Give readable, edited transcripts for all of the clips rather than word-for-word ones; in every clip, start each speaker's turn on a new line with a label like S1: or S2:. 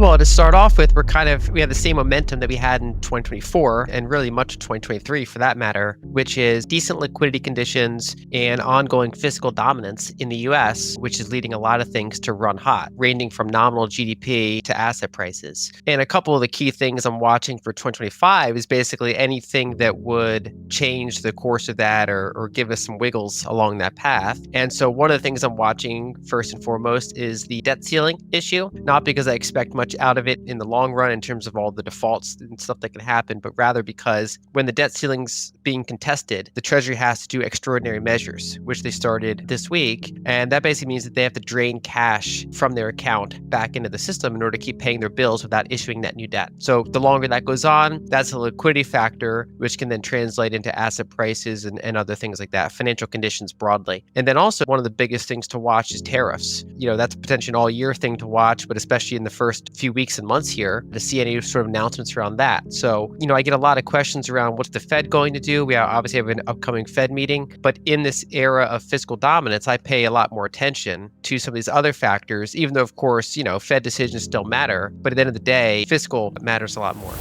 S1: Well, to start off with, we have the same momentum that we had in 2024 and really much of 2023 for that matter, which is decent liquidity conditions and ongoing fiscal dominance in the US, which is leading a lot of things to run hot, ranging from nominal GDP to asset prices. And a couple of the key things I'm watching for 2025 is basically anything that would change the course of that or give us some wiggles along that path. And so one of the things I'm watching first and foremost is the debt ceiling issue, not because I expect much out of it in the long run in terms of all the defaults and stuff that can happen, but rather because when the debt ceiling's being contested, the Treasury has to do extraordinary measures, which they started this week. And that basically means that they have to drain cash from their account back into the system in order to keep paying their bills without issuing that new debt. So the longer that goes on, that's a liquidity factor, which can then translate into asset prices and other things like that, financial conditions broadly. And then also one of the biggest things to watch is tariffs. That's a potentially an all year thing to watch, but especially in the first few weeks and months here to see any sort of announcements around that. So, I get a lot of questions around what's the Fed going to do? We obviously have an upcoming Fed meeting, but in this era of fiscal dominance, I pay a lot more attention to some of these other factors, even though, of course, Fed decisions still matter. But at the end of the day, fiscal matters a lot more.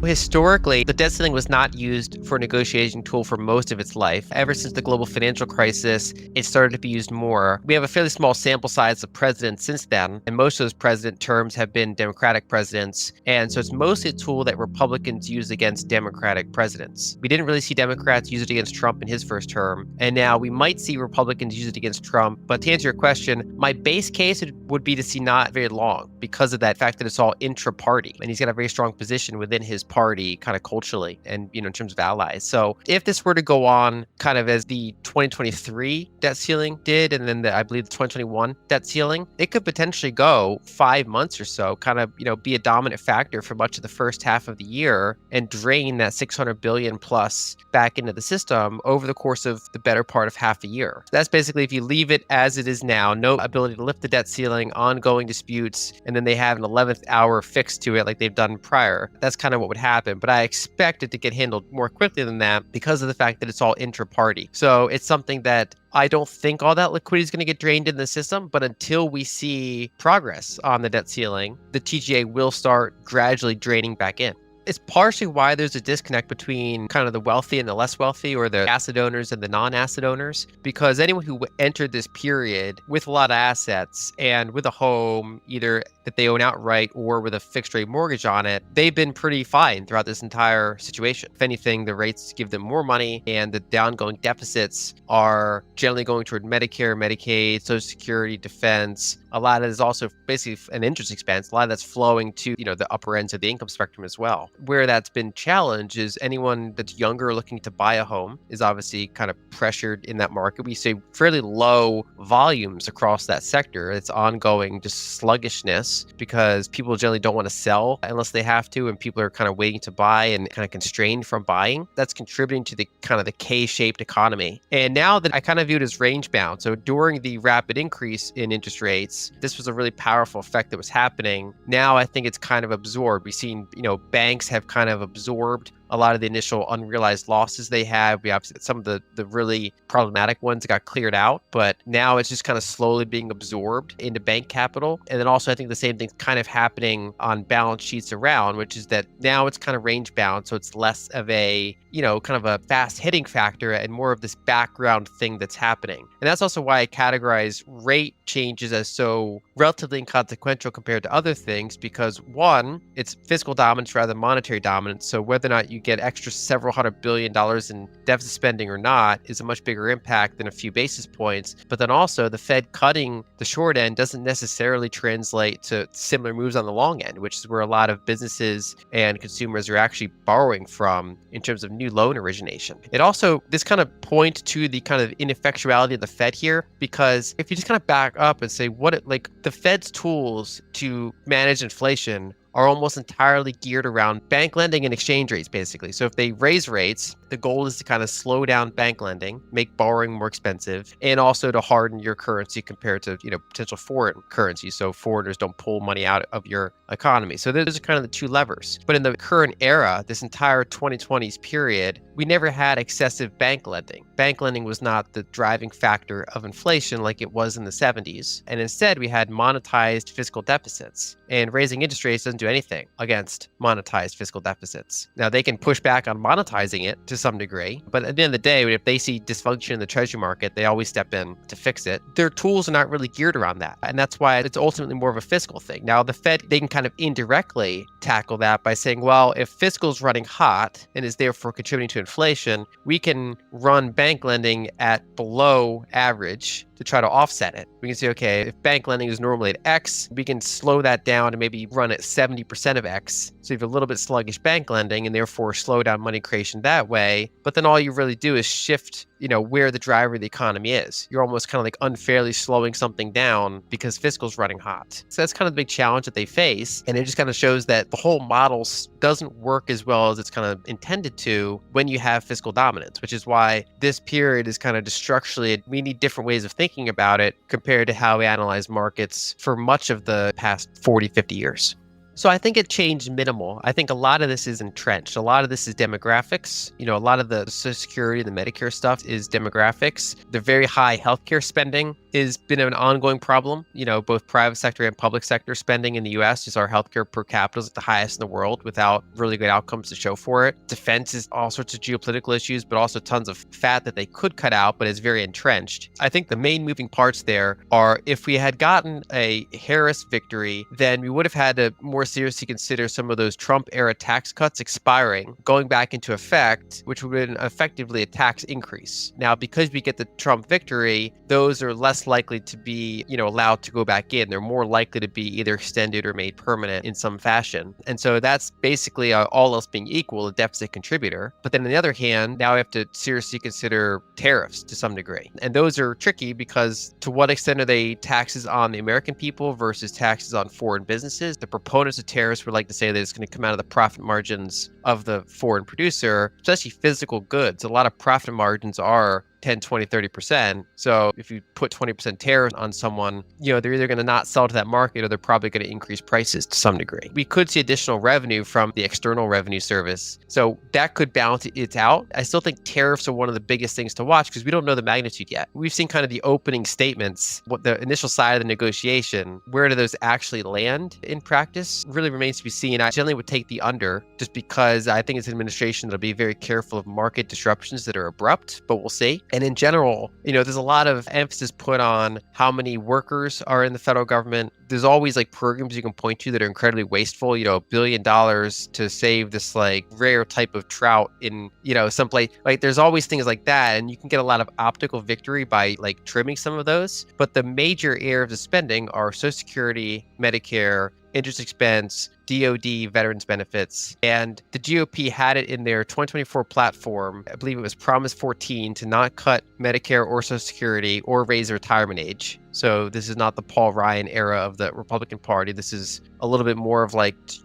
S1: Historically, the debt ceiling was not used for a negotiation tool for most of its life. Ever since the global financial crisis, it started to be used more. We have a fairly small sample size of presidents since then, and most of those president terms have been Democratic presidents. And so it's mostly a tool that Republicans use against Democratic presidents. We didn't really see Democrats use it against Trump in his first term, and now we might see Republicans use it against Trump. But to answer your question, my base case would be to see not very long because of that fact that it's all intra-party, and he's got a very strong position within his party kind of culturally and in terms of allies. So if this were to go on kind of as the 2023 debt ceiling did, and then I believe the 2021 debt ceiling, it could potentially go 5 months or so, kind of be a dominant factor for much of the first half of the year and drain that 600 billion plus back into the system over the course of the better part of half a year. That's basically if you leave it as it is now, no ability to lift the debt ceiling, ongoing disputes, and then they have an 11th hour fix to it like they've done prior. That's kind of what would happen. But I expect it to get handled more quickly than that because of the fact that it's all intra-party. So it's something that I don't think all that liquidity is going to get drained in the system, but until we see progress on the debt ceiling, the TGA will start gradually draining back in. It's partially why there's a disconnect between kind of the wealthy and the less wealthy, or the asset owners and the non-asset owners, because anyone who entered this period with a lot of assets and with a home, either that they own outright or with a fixed rate mortgage on it, they've been pretty fine throughout this entire situation. If anything, the rates give them more money, and the ongoing deficits are generally going toward Medicare, Medicaid, Social Security, defense. A lot of it is also basically an interest expense. A lot of that's flowing to, the upper ends of the income spectrum as well. Where that's been challenged is anyone that's younger looking to buy a home is obviously kind of pressured in that market. We see fairly low volumes across that sector. It's ongoing just sluggishness because people generally don't want to sell unless they have to, and people are kind of waiting to buy and kind of constrained from buying. That's contributing to the kind of the K-shaped economy. And now that I kind of view it as range bound. So during the rapid increase in interest rates, this was a really powerful effect that was happening. Now I think it's kind of absorbed. We've seen, banks have kind of absorbed a lot of the initial unrealized losses they had. We have some of the really problematic ones got cleared out, but now it's just kind of slowly being absorbed into bank capital. And then also I think the same thing's kind of happening on balance sheets around, which is that now it's kind of range bound. So it's less of a, kind of a fast hitting factor and more of this background thing that's happening. And that's also why I categorize rate changes as so relatively inconsequential compared to other things, because one, it's fiscal dominance rather than monetary dominance. So whether or not you get extra several $100 billion in deficit spending or not is a much bigger impact than a few basis points. But then also the Fed cutting the short end doesn't necessarily translate to similar moves on the long end, which is where a lot of businesses and consumers are actually borrowing from in terms of new loan origination. It also, this kind of points to the kind of ineffectuality of the Fed here, because if you just kind of back up and say the Fed's tools to manage inflation are almost entirely geared around bank lending and exchange rates, basically. So if they raise rates, The goal is to kind of slow down bank lending, make borrowing more expensive, and also to harden your currency compared to, potential foreign currency. So foreigners don't pull money out of your economy. So those are kind of the two levers. But in the current era, this entire 2020s period, we never had excessive bank lending. Bank lending was not the driving factor of inflation like it was in the 70s. And instead, we had monetized fiscal deficits. And raising interest rates doesn't do anything against monetized fiscal deficits. Now, they can push back on monetizing it to some degree, but at the end of the day, if they see dysfunction in the treasury market, they always step in to fix it. Their tools are not really geared around that. And that's why it's ultimately more of a fiscal thing. Now, the Fed, they can kind of indirectly tackle that by saying, well, if fiscal is running hot and is therefore contributing to inflation, we can run bank lending at below average to try to offset it. We can say, okay, if bank lending is normally at X, we can slow that down and maybe run at 70% of X. So you have a little bit sluggish bank lending and therefore slow down money creation that way. But then all you really do is shift, where the driver of the economy is. You're almost kind of like unfairly slowing something down because fiscal's running hot. So that's kind of the big challenge that they face. And it just kind of shows that the whole model doesn't work as well as it's kind of intended to when you have fiscal dominance, which is why this period is kind of just structurally, we need different ways of thinking about it compared to how we analyze markets for much of the past 40, 50 years. So I think it changed minimal. I think a lot of this is entrenched. A lot of this is demographics. A lot of the Social Security, the Medicare stuff is demographics. The very high healthcare spending has been an ongoing problem. Both private sector and public sector spending in the US, just our healthcare per capita is at the highest in the world without really good outcomes to show for it. Defense is all sorts of geopolitical issues, but also tons of fat that they could cut out, but is very entrenched. I think the main moving parts there are if we had gotten a Harris victory, then we would have had to more seriously consider some of those Trump era tax cuts expiring, going back into effect, which would have been effectively a tax increase. Now, because we get the Trump victory, those are less likely to be, allowed to go back in. They're more likely to be either extended or made permanent in some fashion. And so that's basically all else being equal, a deficit contributor. But then on the other hand, now we have to seriously consider tariffs to some degree. And those are tricky because to what extent are they taxes on the American people versus taxes on foreign businesses? The proponents of tariffs would like to say that it's going to come out of the profit margins of the foreign producer, especially physical goods. A lot of profit margins are 10, 20, 30%. So if you put 20% tariff on someone, they're either going to not sell to that market or they're probably going to increase prices to some degree. We could see additional revenue from the external revenue service. So that could balance it out. I still think tariffs are one of the biggest things to watch because we don't know the magnitude yet. We've seen kind of the opening statements, what the initial side of the negotiation, where do those actually land in practice really remains to be seen. I generally would take the under just because I think it's an administration that'll be very careful of market disruptions that are abrupt, but we'll see. And in general, there's a lot of emphasis put on how many workers are in the federal government. There's always programs you can point to that are incredibly wasteful, $1 billion to save this rare type of trout in, someplace. There's always things like that. And you can get a lot of optical victory by trimming some of those. But the major areas of spending are Social Security, Medicare, interest expense, DOD, veterans benefits. And the GOP had it in their 2024 platform, I believe it was Promise 14, to not cut Medicare or Social Security or raise the retirement age. So this is not the Paul Ryan era of the Republican Party. This is a little bit more of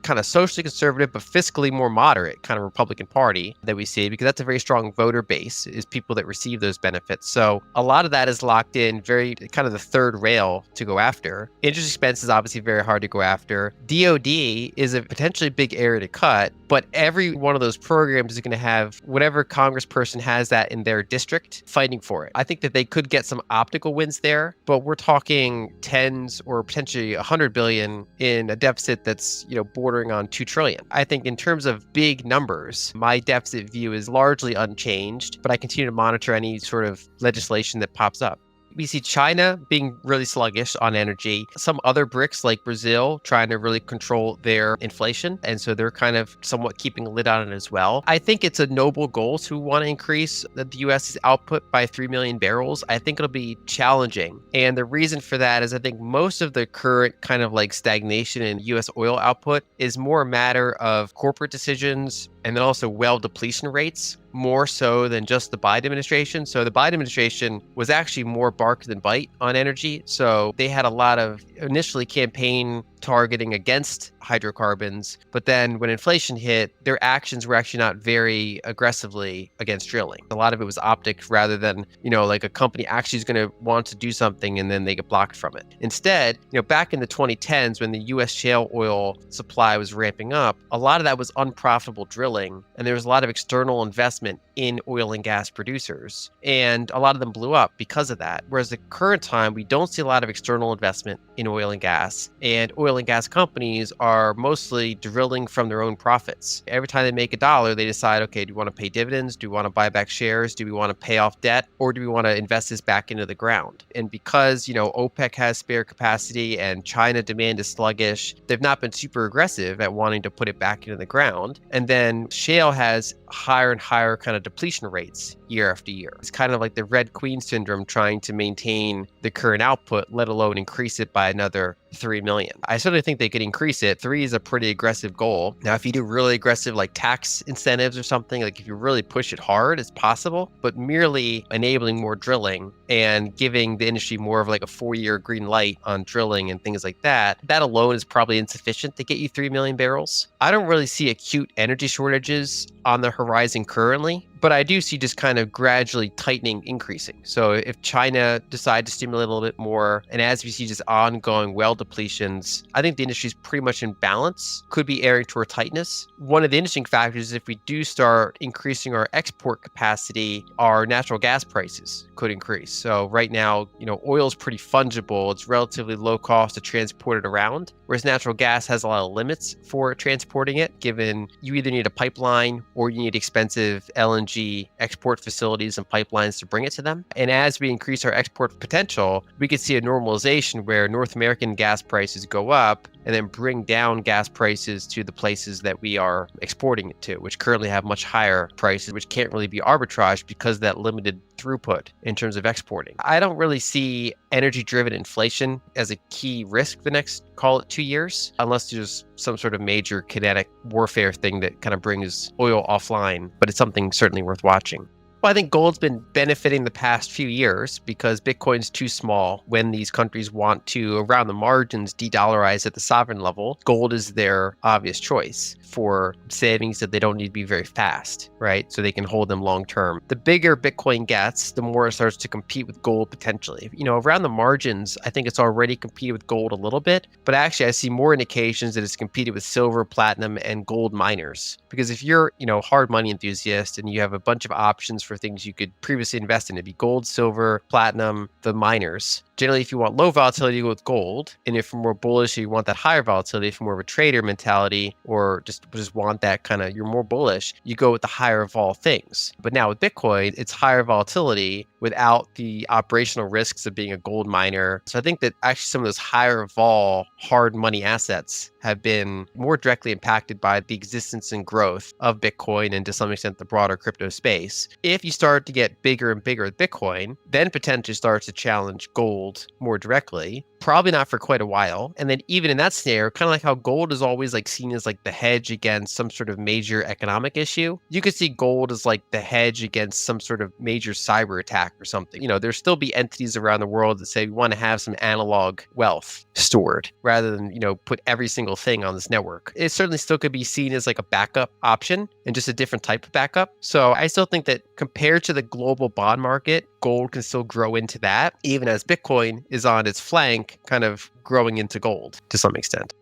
S1: kind of socially conservative, but fiscally more moderate kind of Republican Party that we see, because that's a very strong voter base, is people that receive those benefits. So a lot of that is locked in, very kind of the third rail to go after. Interest expense is obviously very hard to go after. DOD is a potentially big area to cut, but every one of those programs is going to have whatever congressperson has that in their district fighting for it. I think that they could get some optical wins there, but we're talking tens or potentially 100 billion in a deficit that's, bordering on 2 trillion. I think in terms of big numbers, my deficit view is largely unchanged, but I continue to monitor any sort of legislation that pops up. We see China being really sluggish on energy. Some other BRICS like Brazil trying to really control their inflation. And so they're kind of somewhat keeping a lid on it as well. I think it's a noble goal to want to increase the US's output by 3 million barrels. I think it'll be challenging. And the reason for that is I think most of the current kind of stagnation in US oil output is more a matter of corporate decisions and then also well depletion rates, more so than just the Biden administration. So the Biden administration was actually more bark than bite on energy. So they had a lot of initially campaign targeting against hydrocarbons. But then when inflation hit, their actions were actually not very aggressively against drilling. A lot of it was optics rather than, like a company actually is going to want to do something and then they get blocked from it. Instead, back in the 2010s when the US shale oil supply was ramping up, a lot of that was unprofitable drilling. And there was a lot of external investment in oil and gas producers. And a lot of them blew up because of that. Whereas the current time, we don't see a lot of external investment in oil and gas. And oil and gas companies are mostly drilling from their own profits. Every time they make a dollar, they decide, okay, do we want to pay dividends? Do we want to buy back shares? Do we want to pay off debt? Or do we want to invest this back into the ground? And because, OPEC has spare capacity and China demand is sluggish, they've not been super aggressive at wanting to put it back into the ground. And then shale has higher and higher kind of depletion rates year after year. It's kind of like the Red Queen syndrome, trying to maintain the current output, let alone increase it by another 3 million. I certainly think they could increase it. 3 is a pretty aggressive goal. Now, if you do really aggressive like tax incentives or something, like if you really push it hard, it's possible, but merely enabling more drilling and giving the industry more of like a 4-year green light on drilling and things like that, that alone is probably insufficient to get you 3 million barrels. I don't really see acute energy shortages on the horizon currently, but I do see just kind of gradually tightening, increasing. So if China decides to stimulate a little bit more, and as we see just ongoing well depletions, I think the industry is pretty much in balance, could be erring toward tightness. One of the interesting factors is if we do start increasing our export capacity, our natural gas prices could increase. So right now, oil is pretty fungible. It's relatively low cost to transport it around, whereas natural gas has a lot of limits for transporting it, given you either need a pipeline or you need expensive LNG export facilities and pipelines to bring it to them. And as we increase our export potential, we could see a normalization where North American gas prices go up and then bring down gas prices to the places that we are exporting it to, which currently have much higher prices, which can't really be arbitraged because of that limited throughput in terms of exporting. I don't really see energy-driven inflation as a key risk the next, call it 2 years, unless there's some sort of major kinetic warfare thing that kind of brings oil offline, but it's something certainly worth watching. Well, I think gold's been benefiting the past few years because Bitcoin's too small when these countries want to, around the margins, de-dollarize at the sovereign level. Gold is their obvious choice for savings that they don't need to be very fast, right? So they can hold them long term. The bigger Bitcoin gets, the more it starts to compete with gold potentially. Around the margins, I think it's already competed with gold a little bit, but actually I see more indications that it's competed with silver, platinum, and gold miners. Because if you're, hard money enthusiast and you have a bunch of options for things you could previously invest in, it'd be gold, silver, platinum, the miners. Generally, if you want low volatility, you go with gold. And if you're more bullish, you want that higher volatility, if you're more of a trader mentality or just want that kind of, you're more bullish, you go with the higher vol things. But now with Bitcoin, it's higher volatility without the operational risks of being a gold miner. So I think that actually some of those higher vol hard money assets have been more directly impacted by the existence and growth of Bitcoin and to some extent the broader crypto space. If you start to get bigger and bigger with Bitcoin, then potentially starts to challenge gold more directly. Probably not for quite a while. And then even in that scenario, kind of like how gold is always like seen as like the hedge against some sort of major economic issue, you could see gold as like the hedge against some sort of major cyber attack or something. There'll still be entities around the world that say we want to have some analog wealth stored rather than, put every single thing on this network. It certainly still could be seen as like a backup option and just a different type of backup. So I still think that compared to the global bond market, gold can still grow into that, even as Bitcoin is on its flank, kind of growing into gold to some extent.